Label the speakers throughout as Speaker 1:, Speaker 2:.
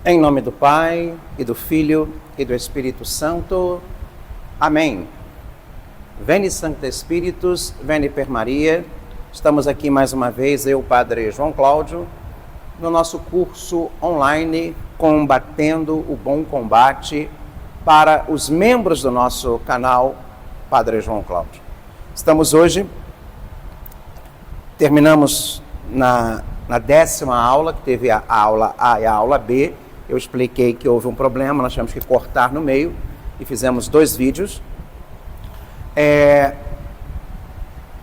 Speaker 1: Em nome do Pai, e do Filho, e do Espírito Santo. Amém. Veni Sancte Spiritus, veni per Maria. Estamos aqui mais uma vez, eu, Padre João Cláudio, no nosso curso online, Combatendo o Bom Combate, para os membros do nosso canal, Padre João Cláudio. Estamos hoje, terminamos na 10ª aula, que teve a aula A e a aula B. Eu expliquei que houve um problema, nós tivemos que cortar no meio e fizemos 2 vídeos.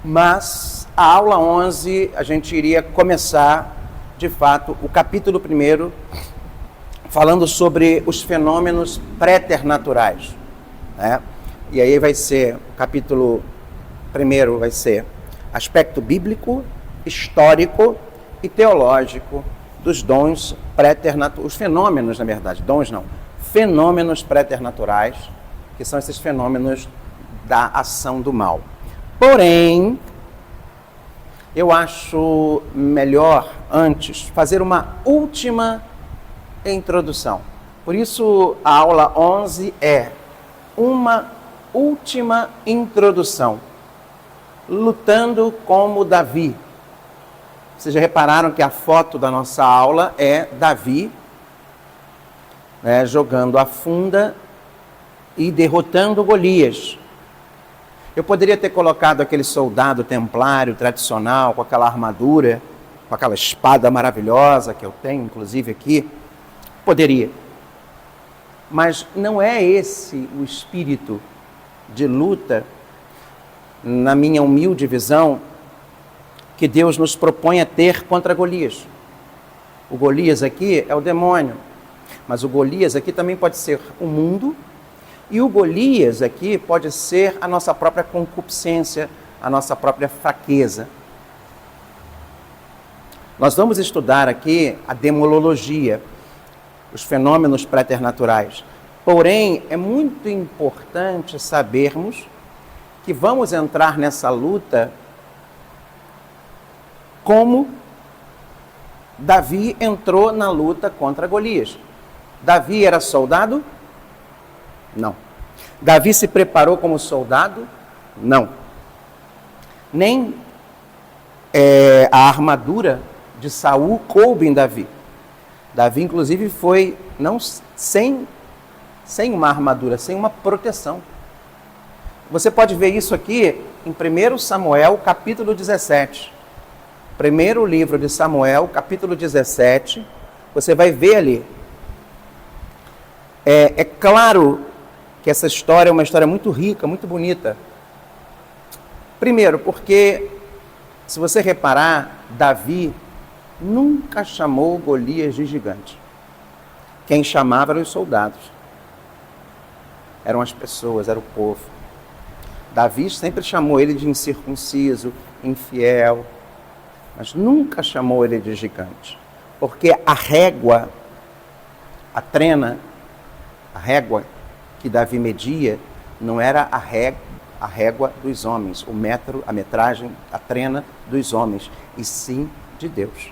Speaker 1: Mas a aula 11 a gente iria começar, de fato, o capítulo 1, falando sobre os fenômenos préternaturais, né? E aí vai ser, o capítulo 1 vai ser aspecto bíblico, histórico e teológico dos dons préternaturais, os fenômenos, na verdade, dons não, fenômenos préternaturais, que são esses fenômenos da ação do mal. Porém, eu acho melhor, antes, fazer uma última introdução. Por isso, a aula 11 é uma última introdução, lutando como Davi. Vocês já repararam que a foto da nossa aula é Davi, né, jogando a funda e derrotando Golias. Eu poderia ter colocado aquele soldado templário tradicional, com aquela armadura, com aquela espada maravilhosa que eu tenho, inclusive, aqui. Poderia. Mas não é esse o espírito de luta, na minha humilde visão, que Deus nos propõe a ter contra Golias. O Golias aqui é o demônio, mas o Golias aqui também pode ser o mundo, e o Golias aqui pode ser a nossa própria concupiscência, a nossa própria fraqueza. Nós vamos estudar aqui a demolologia, os fenômenos préternaturais. Porém, é muito importante sabermos que vamos entrar nessa luta como Davi entrou na luta contra Golias. Davi era soldado? Não. Davi se preparou como soldado? Não. Nem a armadura de Saul coube em Davi. Davi, inclusive, foi não sem uma armadura, sem uma proteção. Você pode ver isso aqui em 1 Samuel, capítulo 17. Primeiro livro de Samuel, capítulo 17, você vai ver ali. É claro que essa história é uma história muito rica, muito bonita. Primeiro, porque, se você reparar, Davi nunca chamou Golias de gigante. Quem chamava eram os soldados. Eram as pessoas, era o povo. Davi sempre chamou ele de incircunciso, infiel, mas nunca chamou ele de gigante, porque a régua, a trena, a régua que Davi media, não era a régua dos homens, o metro, a metragem, a trena dos homens, e sim de Deus.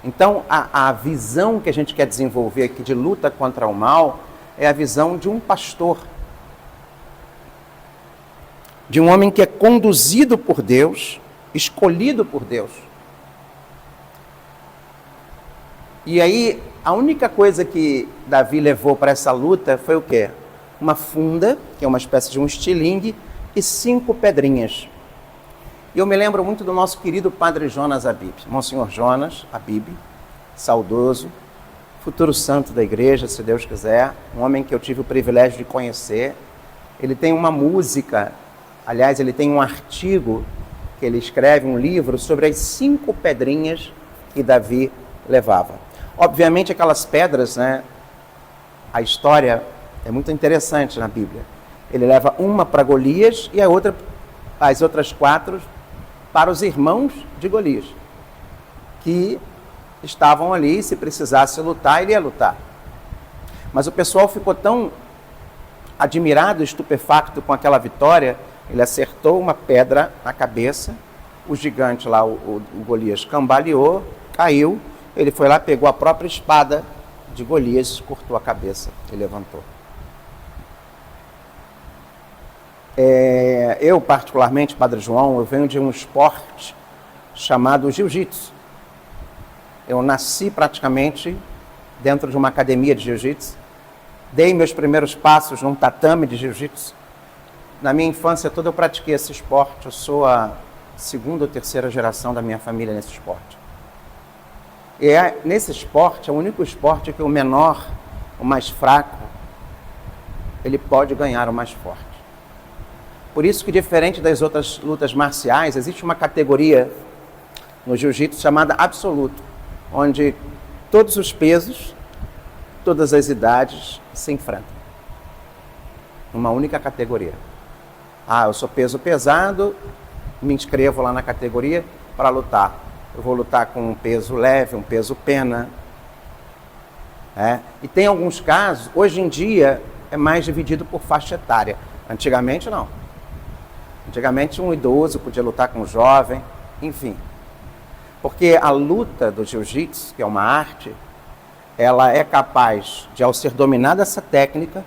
Speaker 1: Então, a visão que a gente quer desenvolver aqui de luta contra o mal é a visão de um pastor, de um homem que é conduzido por Deus, escolhido por Deus. E aí, a única coisa que Davi levou para essa luta foi o quê? Uma funda, que é uma espécie de um estilingue, e 5 pedrinhas. E eu me lembro muito do nosso querido Padre Jonas Abib, Monsenhor Jonas Abib, saudoso, futuro santo da igreja, se Deus quiser, um homem que eu tive o privilégio de conhecer. Ele tem uma música, aliás, ele tem um artigo que ele escreve, um livro sobre as 5 pedrinhas que Davi levava. Obviamente, aquelas pedras, né, a história é muito interessante na Bíblia. Ele leva uma para Golias e as outras 4 para os irmãos de Golias, que estavam ali, se precisasse lutar, ele ia lutar. Mas o pessoal ficou tão admirado, estupefacto com aquela vitória, ele acertou uma pedra na cabeça, o gigante lá, o Golias, cambaleou, caiu, Ele foi lá, pegou a própria espada de Golias, cortou a cabeça e levantou. Eu, particularmente, Padre João, eu venho de um esporte chamado jiu-jitsu. Eu nasci praticamente dentro de uma academia de jiu-jitsu. Dei meus primeiros passos num tatame de jiu-jitsu. Na minha infância toda eu pratiquei esse esporte. Eu sou a segunda ou terceira geração da minha família nesse esporte. E nesse esporte, é o único esporte que o menor, o mais fraco, ele pode ganhar o mais forte. Por isso que, diferente das outras lutas marciais, existe uma categoria no jiu-jitsu chamada absoluto, onde todos os pesos, todas as idades se enfrentam. Uma única categoria. Eu sou peso pesado, me inscrevo lá na categoria para lutar. Eu vou lutar com um peso leve, um peso pena. E tem alguns casos, hoje em dia, é mais dividido por faixa etária. Antigamente, não. Antigamente, um idoso podia lutar com um jovem, enfim. Porque a luta do jiu-jitsu, que é uma arte, ela é capaz de, ao ser dominada essa técnica,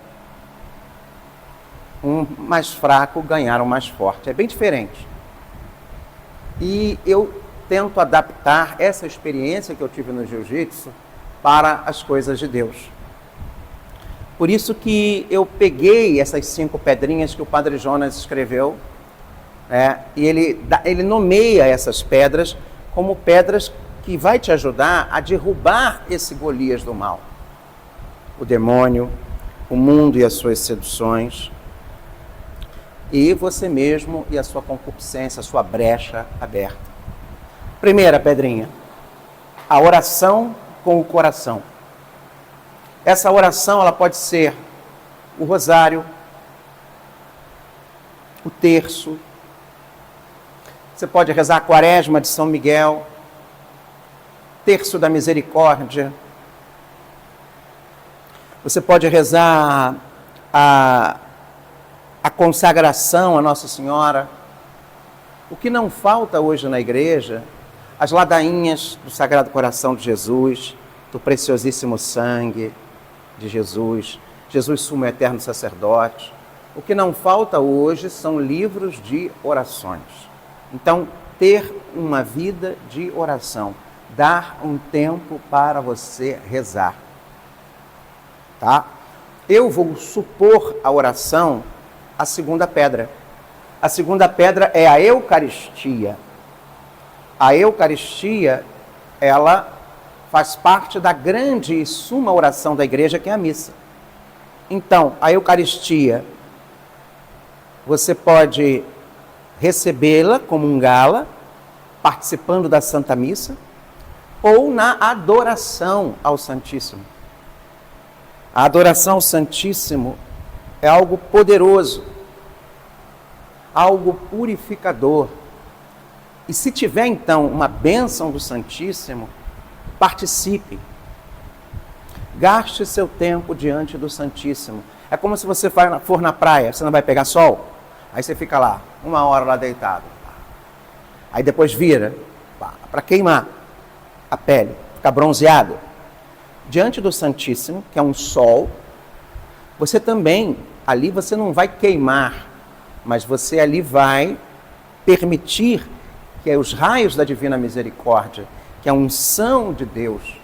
Speaker 1: um mais fraco ganhar o mais forte. É bem diferente. E eu tento adaptar essa experiência que eu tive no jiu-jitsu para as coisas de Deus. Por isso que eu peguei essas 5 pedrinhas que o Padre Jonas escreveu, e ele nomeia essas pedras como pedras que vai te ajudar a derrubar esse Golias do mal. O demônio, o mundo e as suas seduções, e você mesmo e a sua concupiscência, a sua brecha aberta. Primeira pedrinha, a oração com o coração. Essa oração ela pode ser o rosário, o terço. Você pode rezar a quaresma de São Miguel, terço da misericórdia. Você pode rezar a consagração a Nossa Senhora. O que não falta hoje na igreja, as ladainhas do Sagrado Coração de Jesus, do preciosíssimo sangue de Jesus, Jesus sumo eterno sacerdote. O que não falta hoje são livros de orações. Então, ter uma vida de oração, dar um tempo para você rezar. Tá? Eu vou supor a oração a segunda pedra. A segunda pedra é a Eucaristia. A Eucaristia, ela faz parte da grande e suma oração da igreja, que é a missa. Então, a Eucaristia, você pode recebê-la, comungá-la, participando da Santa Missa, ou na adoração ao Santíssimo. A adoração ao Santíssimo é algo poderoso, algo purificador. E se tiver, então, uma bênção do Santíssimo, participe. Gaste seu tempo diante do Santíssimo. É como se você for na praia, você não vai pegar sol? Aí você fica lá, 1 hora lá deitado. Aí depois vira, para queimar a pele, ficar bronzeado. Diante do Santíssimo, que é um sol, você também, ali você não vai queimar, mas você ali vai permitir que os raios da Divina Misericórdia, que a unção de Deus,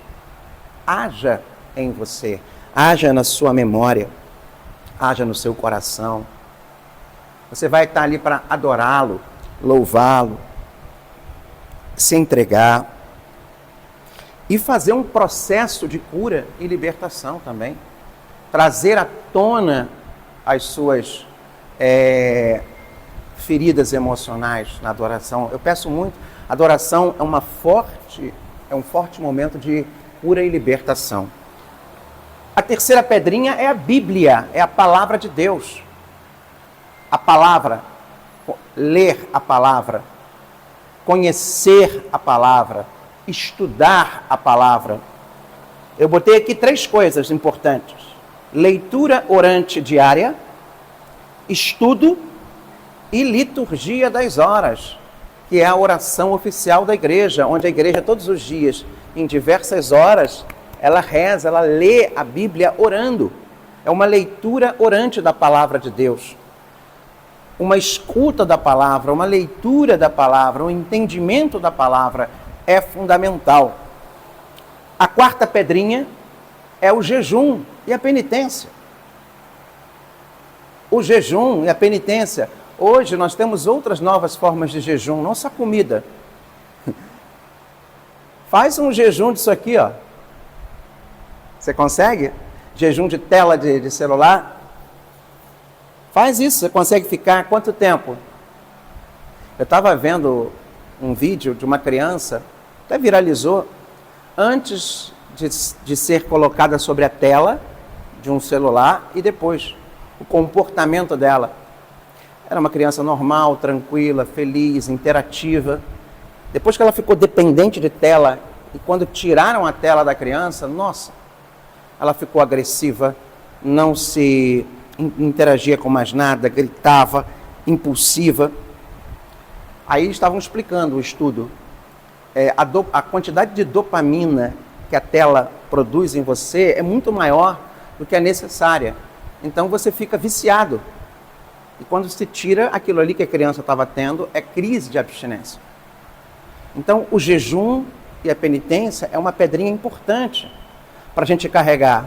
Speaker 1: haja em você, haja na sua memória, haja no seu coração. Você vai estar ali para adorá-lo, louvá-lo, se entregar e fazer um processo de cura e libertação também. Trazer à tona as suas feridas emocionais na adoração. Eu peço muito, a adoração é um forte momento de cura e libertação. A terceira pedrinha é a Bíblia, é a palavra de Deus. A palavra, ler a palavra, conhecer a palavra, estudar a palavra. Eu botei aqui 3 coisas importantes: leitura orante diária, estudo e liturgia das horas, que é a oração oficial da igreja, onde a igreja todos os dias em diversas horas, ela reza, ela lê a Bíblia orando. É uma leitura orante da palavra de Deus. Uma escuta da palavra, uma leitura da palavra, um entendimento da palavra é fundamental. A quarta pedrinha é o jejum e a penitência. O jejum e a penitência. Hoje nós temos outras novas formas de jejum, não só comida. Faz um jejum disso aqui, ó. Você consegue? Jejum de tela de celular? Faz isso, você consegue ficar quanto tempo? Eu estava vendo um vídeo de uma criança, até viralizou, antes de ser colocada sobre a tela de um celular e depois, o comportamento dela. Era uma criança normal, tranquila, feliz, interativa. Depois que ela ficou dependente de tela, e quando tiraram a tela da criança, nossa, ela ficou agressiva, não se interagia com mais nada, gritava, impulsiva. Aí estavam explicando o estudo. A quantidade de dopamina que a tela produz em você é muito maior do que a necessária. Então você fica viciado. E quando se tira aquilo ali que a criança estava tendo, é crise de abstinência. Então o jejum e a penitência é uma pedrinha importante para a gente carregar.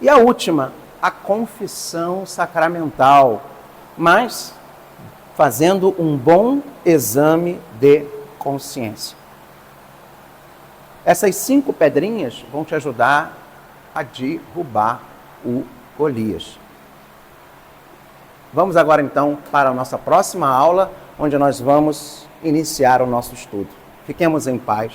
Speaker 1: E a última, a confissão sacramental, mas fazendo um bom exame de consciência. Essas 5 pedrinhas vão te ajudar a derrubar o Golias. Vamos agora então para a nossa próxima aula, onde nós vamos iniciar o nosso estudo. Fiquemos em paz.